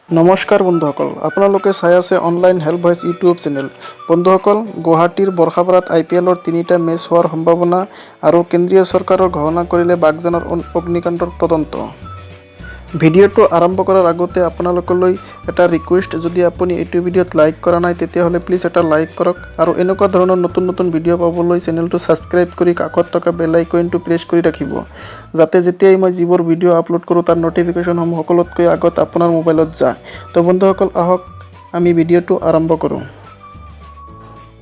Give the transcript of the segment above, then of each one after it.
নমস্কাৰ বন্ধুসকল, আপোনালোকে চাই আছে online help voice YouTube channel. বন্ধুসকল, গুৱাহাটীৰ বৰ্ষাপাৰাত IPLৰ 3টা মেচ হোৱাৰ সম্ভাৱনা আৰু কেন্দ্ৰীয় চৰকাৰৰ ঘোষণা কৰিলে বাগজানৰ অগ্নিকাণ্ডৰ তদন্ত। ভিডিঅ'টো আৰম্ভ কৰাৰ আগতে আপোনালোকলৈ এটা ৰিকুৱেষ্ট, যদি আপুনি এইটো ভিডিঅ'ত লাইক কৰা নাই তেতিয়াহ'লে প্লিজ এটা লাইক কৰক আৰু এনেকুৱা ধৰণৰ নতুন ভিডিঅ' পাবলৈ চেনেলটো ছাবস্ক্ৰাইব কৰি কাষত থকা বেল আইকনটো প্ৰেছ কৰি ৰাখিব, যাতে যেতিয়াই মই যিবোৰ ভিডিঅ' আপলোড কৰোঁ তাৰ ন'টিফিকেশ্যনসমূহ সকলোতকৈ আগত আপোনাৰ মোবাইলত যায়। তো বন্ধুসকল, আহক আমি ভিডিঅ'টো আৰম্ভ কৰোঁ।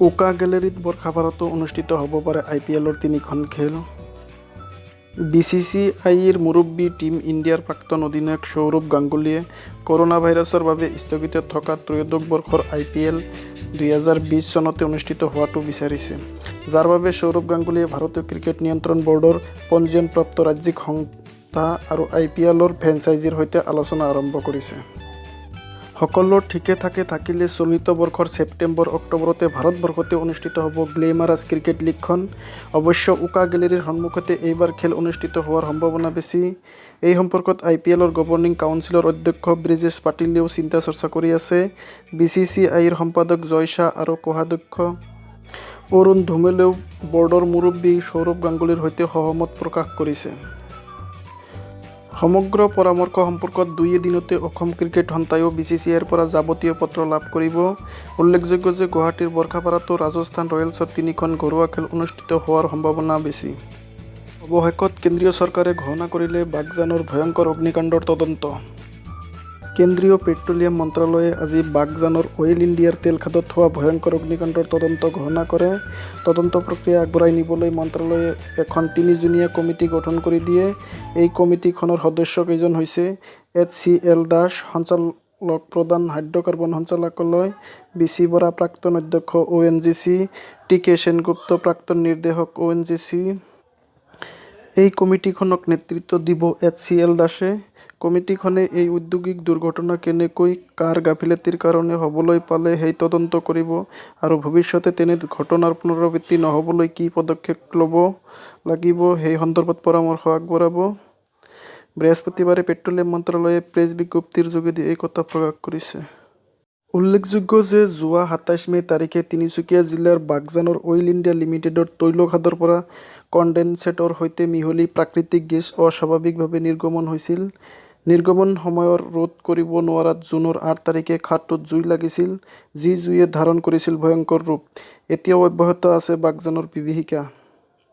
উকা গেলেৰীত বৰ্ষাপাৰাতো অনুষ্ঠিত হ'ব পাৰে IPLৰ 3খন খেল। BCCIৰ মুৰব্বী টীম ইণ্ডিয়াৰ প্ৰাক্তন অধিনায়ক সৌৰভ গাংগুলীয়ে কৰোনা ভাইৰাছৰ বাবে স্থগিত থকা ত্ৰয়োদশ বৰ্ষৰ IPL 2020 চনতে অনুষ্ঠিত হোৱাটো বিচাৰিছে, যাৰ বাবে সৌৰভ গাংগুলীয়ে ভাৰতীয় ক্ৰিকেট নিয়ন্ত্ৰণ বৰ্ডৰ পঞ্জীয়নপ্ৰাপ্ত ৰাজ্যিক সংস্থা আৰু IPLৰ ফ্ৰেঞ্চাইজিৰ সৈতে আলোচনা আৰম্ভ কৰিছে। সকলো ঠিকে থাকিলে চলিত বৰ্ষৰ ছেপ্টেম্বৰ-অক্টোবৰতে ভাৰতবৰ্ষতে অনুষ্ঠিত হ'ব গ্লেমাৰাছ ক্ৰিকেট লীগখন। অৱশ্যে উকা গেলেৰীৰ সন্মুখতে এইবাৰ খেল অনুষ্ঠিত হোৱাৰ সম্ভাৱনা বেছি। এই সম্পৰ্কত IPLৰ গভৰ্ণিং কাউন্সিলৰ অধ্যক্ষ ব্ৰিজেশ পাটিলেও চিন্তা চৰ্চা কৰি আছে। BCCIৰ সম্পাদক জয় শ্বাহ আৰু কোষাধ্যক্ষ অৰুণ ধুমেলেও বৰ্ডৰ মুৰব্বী সৌৰভ গাংগুলীৰ সৈতে সহমত প্ৰকাশ কৰিছে। সমগ্ৰ পৰামৰ্শ সম্পৰ্কত 2 দিনতে অসম ক্ৰিকেট সন্থাইও BCCIৰ পৰা যাৱতীয় পত্ৰ লাভ কৰিব। উল্লেখযোগ্য যে গুৱাহাটীৰ বৰ্ষাপাৰাতো ৰাজস্থান ৰয়েলছৰ 3খন ঘৰুৱা খেল অনুষ্ঠিত হোৱাৰ সম্ভাৱনা বেছি। অৱশেষত কেন্দ্ৰীয় চৰকাৰে ঘোষণা কৰিলে বাগজানৰ ভয়ংকৰ অগ্নিকাণ্ডৰ তদন্ত। কেন্দ্ৰীয় পেট্ৰলিয়াম মন্ত্ৰালয়ে আজি বাগজানৰ অইল ইণ্ডিয়াৰ তেল খাদত হোৱা ভয়ংকৰ অগ্নিকাণ্ডৰ তদন্ত ঘোষণা কৰে। তদন্ত প্ৰক্ৰিয়া আগবঢ়াই নিবলৈ মন্ত্ৰালয়ে এখন 3জনীয়া কমিটি গঠন কৰি দিয়ে। এই কমিটিখনৰ সদস্যকেইজন হৈছে HCL দাস, সঞ্চালক প্ৰধান হাইড্ৰ'কাৰ্বন সঞ্চালকালয়, BC বৰা, প্ৰাক্তন অধ্যক্ষ ONGC, TK সেনগুপ্ত, প্ৰাক্তন নিৰ্দেশক ONGC। এই কমিটিখনক নেতৃত্ব দিব HCL দাসে। কমিটিখনে এই ঔদ্যোগিক দুৰ্ঘটনা কেনেকৈ, কাৰ গাফিলতিৰ কাৰণে হ'বলৈ পালে সেই তদন্ত কৰিব আৰু ভৱিষ্যতে তেনে ঘটনাৰ পুনৰাবৃত্তি নহ'বলৈ কি পদক্ষেপ ল'ব লাগিব সেই সন্দৰ্ভত পৰামৰ্শ আগবঢ়াব। বৃহস্পতিবাৰে পেট্ৰলিয়াম মন্ত্ৰালয়ে প্ৰেছ বিজ্ঞপ্তিৰ যোগেদি এই কথা প্ৰকাশ কৰিছে। উল্লেখযোগ্য যে যোৱা 27 মে' তাৰিখে তিনিচুকীয়া জিলাৰ বাগজানৰ অইল ইণ্ডিয়া লিমিটেডৰ তৈল খাদৰ পৰা কণ্ডেনছেটৰ সৈতে মিহলি প্ৰাকৃতিক গেছ অস্বাভাৱিকভাৱে নিৰ্গমন হৈছিল। নিৰ্গমন সময়ৰ ৰোধ কৰিব নোৱাৰাত জুনৰ 8 তাৰিখে খাদটোত জুই লাগিছিল, যি জুইয়ে ধাৰণ কৰিছিল ভয়ংকৰ ৰূপ। এতিয়াও অব্যাহত আছে বাগজানৰ বিভীষিকা।